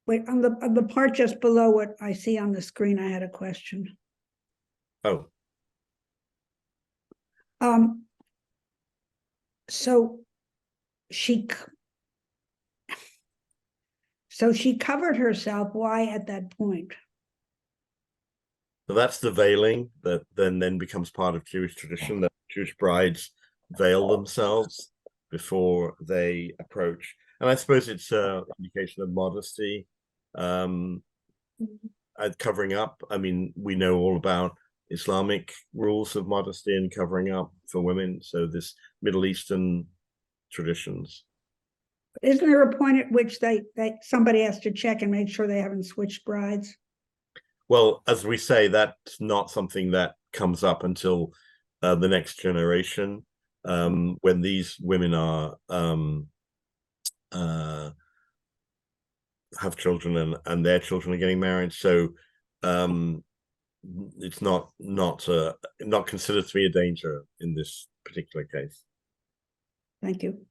wait, on the part just below what I see on the screen, I had a question. Oh. So she covered herself. Why at that point? So that's the veiling that then becomes part of Jewish tradition, that Jewish brides veil themselves before they approach. And I suppose it's an indication of modesty, covering up. I mean, we know all about Islamic rules of modesty and covering up for women. So this Middle Eastern traditions. Isn't there a point at which somebody has to check and make sure they haven't switched brides? Well, as we say, that's not something that comes up until the next generation, when these women are have children and their children are getting married. So it's not considered to be a danger in this particular case. Thank you.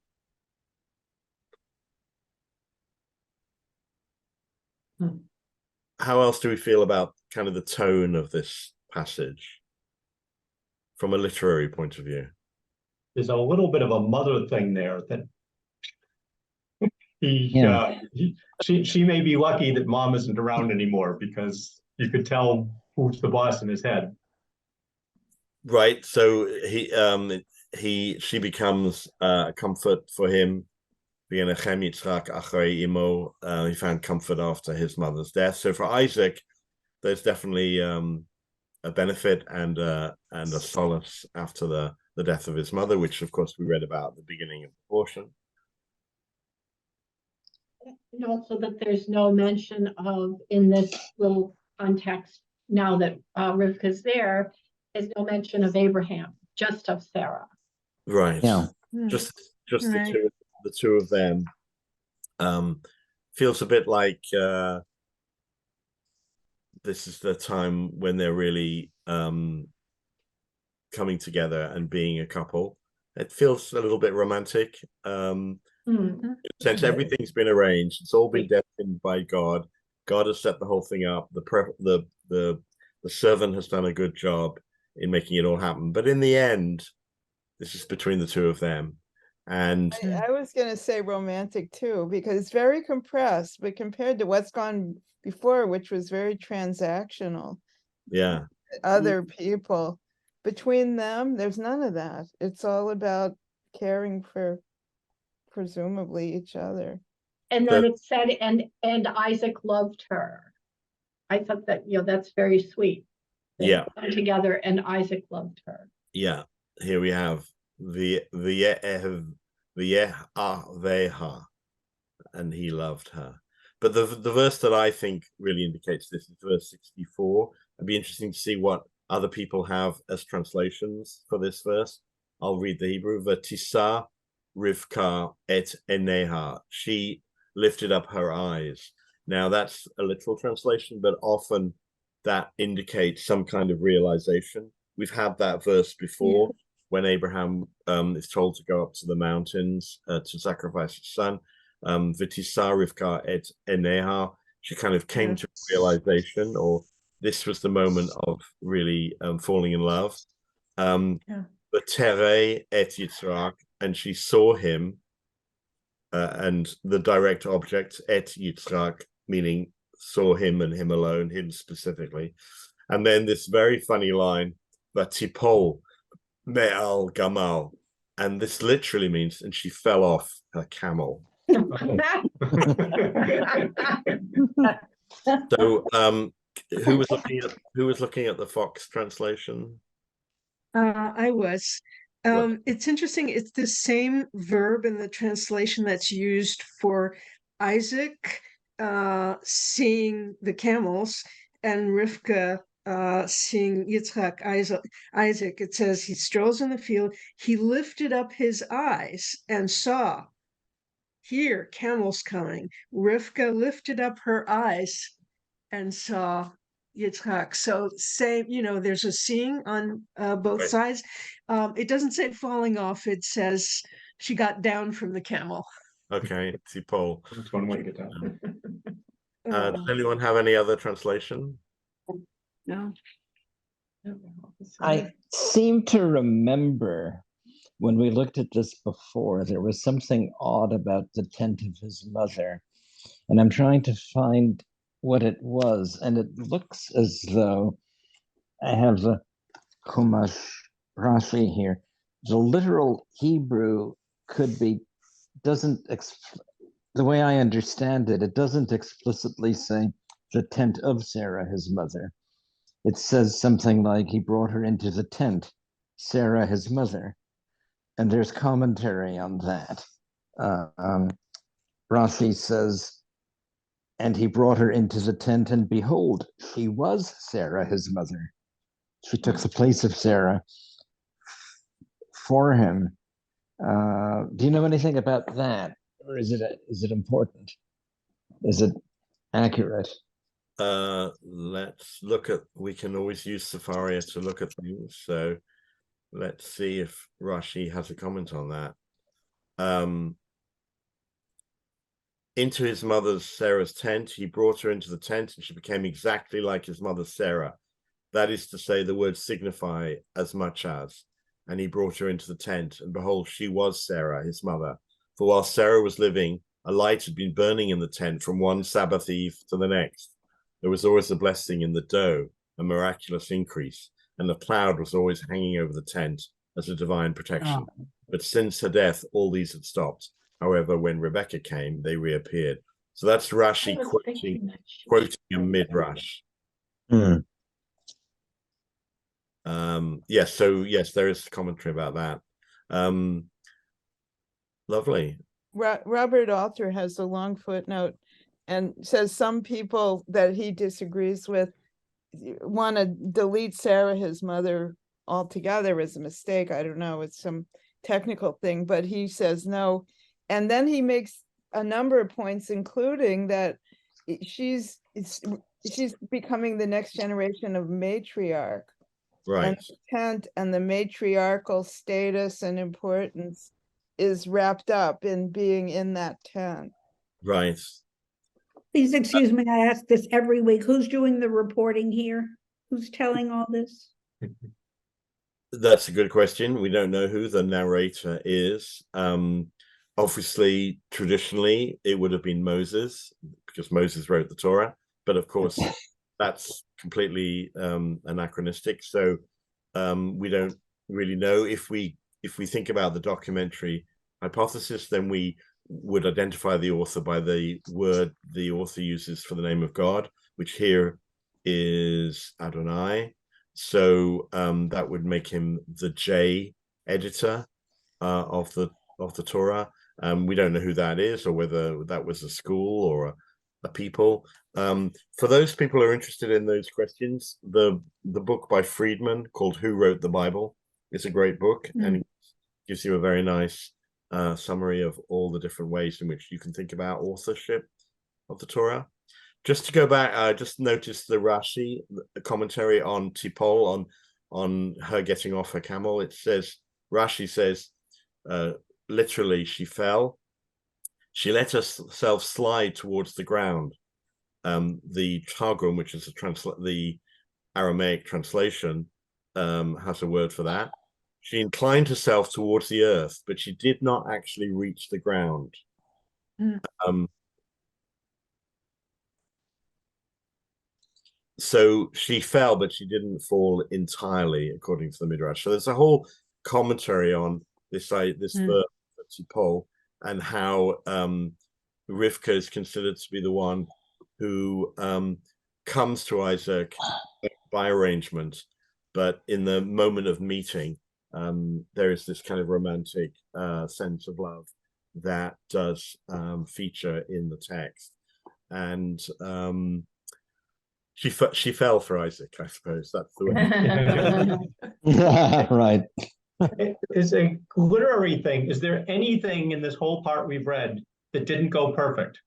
How else do we feel about kind of the tone of this passage from a literary point of view? There's a little bit of a mother thing there that she may be lucky that mom isn't around anymore, because you could tell who's the boss in his head. Right. So she becomes a comfort for him. He found comfort after his mother's death. So for Isaac, there's definitely a benefit and a solace after the death of his mother, which of course we read about at the beginning of the portion. And also that there's no mention of, in this little context, now that Rivka's there's no mention of Abraham, just of Sarah. Right. Yeah. Just Right. the two of them. Feels a bit like this is the time when they're really coming together and being a couple. It feels a little bit romantic. Since everything's been arranged, it's all been destined by God. God has set the whole thing up. The servant has done a good job in making it all happen. But in the end, this is between the two of them. And I was going to say romantic too, because it's very compressed, but compared to what's gone before, which was very transactional. Yeah. Other people, between them, there's none of that. It's all about caring for presumably each other. And then it said, and Isaac loved her. I thought that, that's very sweet. They come together and Isaac loved her. Yeah. Here we have and he loved her. But the verse that I think really indicates this is verse 64. It'd be interesting to see what other people have as translations for this verse. I'll read the Hebrew. V'tisa Rivka et eneha. She lifted up her eyes. Now that's a literal translation, but often that indicates some kind of realization. We've had that verse before when Abraham is told to go up to the mountains to sacrifice his son. V'tisa Rivka et eneha. She kind of came to realization, or this was the moment of really falling in love. V'terei et Yitzhak, and she saw him, and the direct object et Yitzhak, meaning saw him and him alone, him specifically. And then this very funny line, Vatipol me'al gamal, and this literally means, and she fell off her camel. So who was looking at the Fox translation? I was. It's interesting. It's the same verb in the translation that's used for Isaac seeing the camels and Rivka seeing Yitzhak, Isaac. It says he strolls in the field. He lifted up his eyes and saw, here, camels coming. Rivka lifted up her eyes and saw Yitzhak. So same, there's a seeing on both sides. It doesn't say falling off. It says she got down from the camel. Okay, Tipol. That's one way to get down. Does anyone have any other translation? No. I seem to remember when we looked at this before, there was something odd about the tent of his mother. And I'm trying to find what it was. And it looks as though I have the Chumash Rashi here. The literal Hebrew could be, the way I understand it, it doesn't explicitly say the tent of Sarah, his mother. It says something like he brought her into the tent, Sarah, his mother. And there's commentary on that. Rashi says, and he brought her into the tent, and behold, she was Sarah, his mother. She took the place of Sarah for him. Do you know anything about that? Or is it important? Is it accurate? Let's look at, we can always use Sefaria to look at things. So let's see if Rashi has a comment on that. Into his mother's Sarah's tent, he brought her into the tent, and she became exactly like his mother Sarah. That is to say, the words signify as much as. And he brought her into the tent, and behold, she was Sarah, his mother. For while Sarah was living, a light had been burning in the tent from one Sabbath eve to the next. There was always a blessing in the dough, a miraculous increase, and the cloud was always hanging over the tent as a divine protection. But since her death, all these had stopped. However, when Rebecca came, they reappeared. So that's Rashi quoting a midrash. Yes, so yes, there is commentary about that. Lovely. Robert Alter has a long footnote and says some people that he disagrees with want to delete Sarah, his mother, altogether as a mistake. I don't know, it's some technical thing, but he says no. And then he makes a number of points, including that she's becoming the next generation of matriarch. Right. And the tent and the matriarchal status and importance is wrapped up in being in that tent. Right. Please excuse me, I ask this every week. Who's doing the reporting here? Who's telling all this? That's a good question. We don't know who the narrator is. Obviously, traditionally, it would have been Moses, because Moses wrote the Torah. But of course, that's completely anachronistic. So we don't really know. If we think about the documentary hypothesis, then we would identify the author by the word the author uses for the name of God, which here is Adonai. So that would make him the J editor of the Torah. We don't know who that is, or whether that was a school or a people. For those people who are interested in those questions, the book by Friedman called Who Wrote the Bible is a great book, and it gives you a very nice summary of all the different ways in which you can think about authorship of the Torah. Just to go back, I just noticed the Rashi, the commentary on Tipol, on her getting off her camel. It says, Rashi says, literally, she fell. She let herself slide towards the ground. The Targum, which is the Aramaic translation, has a word for that. She inclined herself towards the earth, but she did not actually reach the ground. So she fell, but she didn't fall entirely, according to the Midrash. So there's a whole commentary on this verse, Tipol, and how Rivka is considered to be the one who comes to Isaac by arrangement, but in the moment of meeting, there is this kind of romantic sense of love that does feature in the text, and she fell for Isaac, I suppose. That's the way. Right. It's a literary thing. Is there anything in this whole part we've read that didn't go perfect?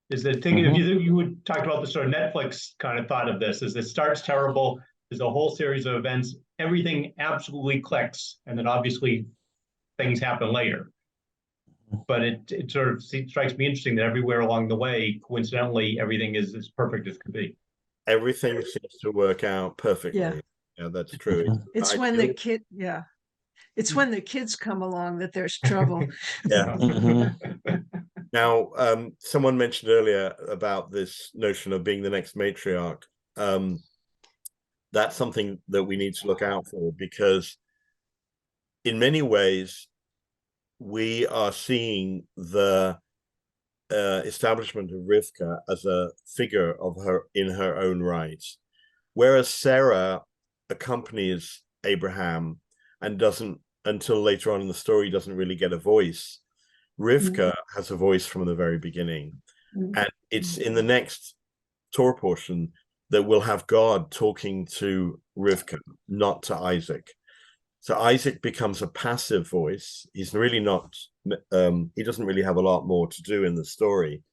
Is the thing, if you would talk about the sort of Netflix kind of thought of this, is it starts terrible, there's a whole series of events, everything absolutely clicks, and then obviously things happen later. But it sort of strikes me interesting that everywhere along the way, coincidentally, everything is as perfect as could be. Everything seems to work out perfectly. Yeah, that's true. It's when the kid, it's when the kids come along that there's trouble. Yeah. Now, someone mentioned earlier about this notion of being the next matriarch. That's something that we need to look out for, because in many ways, we are seeing the establishment of Rivka as a figure of her in her own right, whereas Sarah accompanies Abraham and doesn't, until later on in the story, doesn't really get a voice. Rivka has a voice from the very beginning, and it's in the next Torah portion that we'll have God talking to Rivka, not to Isaac. So Isaac becomes a passive voice. He's really not, he doesn't really have a lot more to do in the story,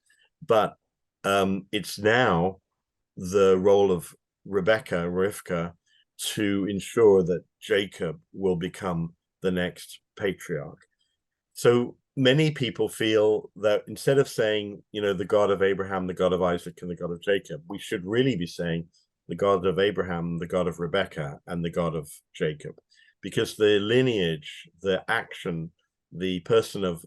but it's now the role of Rivka, to ensure that Jacob will become the next patriarch. So many people feel that instead of saying, the God of Abraham, the God of Isaac, and the God of Jacob, we should really be saying the God of Abraham, the God of Rebekah, and the God of Jacob. Because the lineage, the action, the person of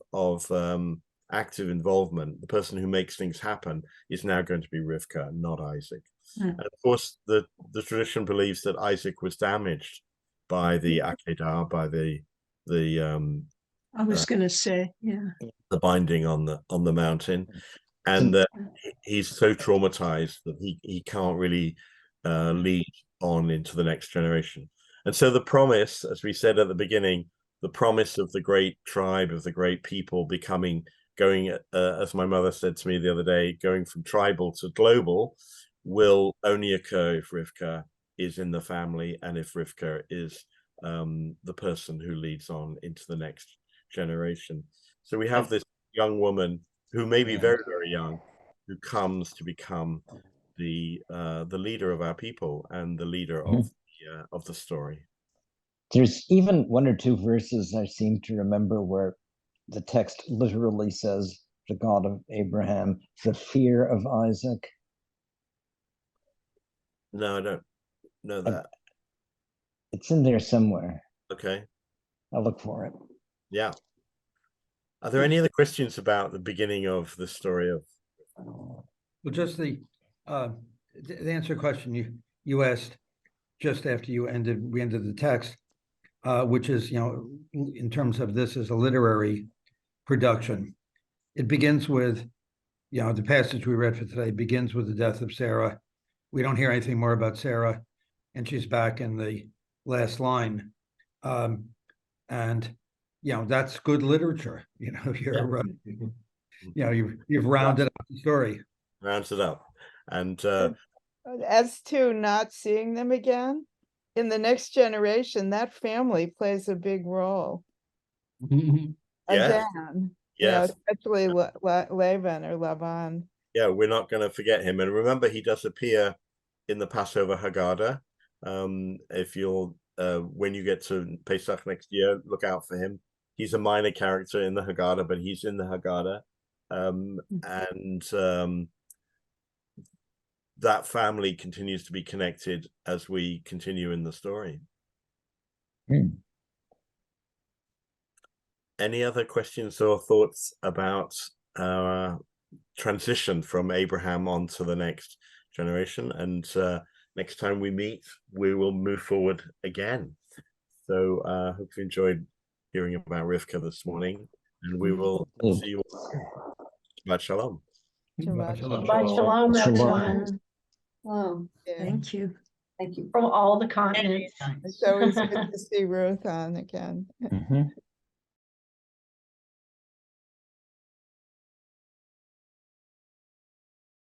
active involvement, the person who makes things happen, is now going to be Rivka, not Isaac. And of course, the tradition believes that Isaac was damaged by the Akedah, by the I was going to say, the binding on the mountain, and that he's so traumatized that he can't really lead on into the next generation. And so the promise, as we said at the beginning, the promise of the great tribe, of the great people going, as my mother said to me the other day, going from tribal to global, will only occur if Rivka is in the family, and if Rivka is the person who leads on into the next generation. So we have this young woman who may be very, very young, who comes to become the leader of our people and the leader of the story. There's even one or two verses I seem to remember where the text literally says, the God of Abraham, the fear of Isaac. No, I don't know that. It's in there somewhere. Okay. I'll look for it. Yeah. Are there any other questions about the beginning of the story of? Well, just the answer question you asked just after we ended the text, which is, in terms of this as a literary production, it begins with, the passage we read for today begins with the death of Sarah. We don't hear anything more about Sarah, and she's back in the last line. And that's good literature. You've rounded out the story. rounds it up. And As to not seeing them again, in the next generation, that family plays a big role. yes, Again, yes, especially Laban or Laban. yeah, we're not going to forget him. And remember, he does appear in the Passover Haggadah. If you'll, when you get to Pesach next year, look out for him. He's a minor character in the Haggadah, but he's in the Haggadah. And that family continues to be connected as we continue in the story. Any other questions or thoughts about our transition from Abraham on to the next generation? And next time we meet, we will move forward again. So I hope you enjoyed hearing about Rivka this morning, and we will see you all. Shabbat shalom. Shabbat Shalom. Shabbat shalom, Shalom. everyone. Oh, Thank you. thank you. From all the continents. It's always good to see Ruth on again. Mhm.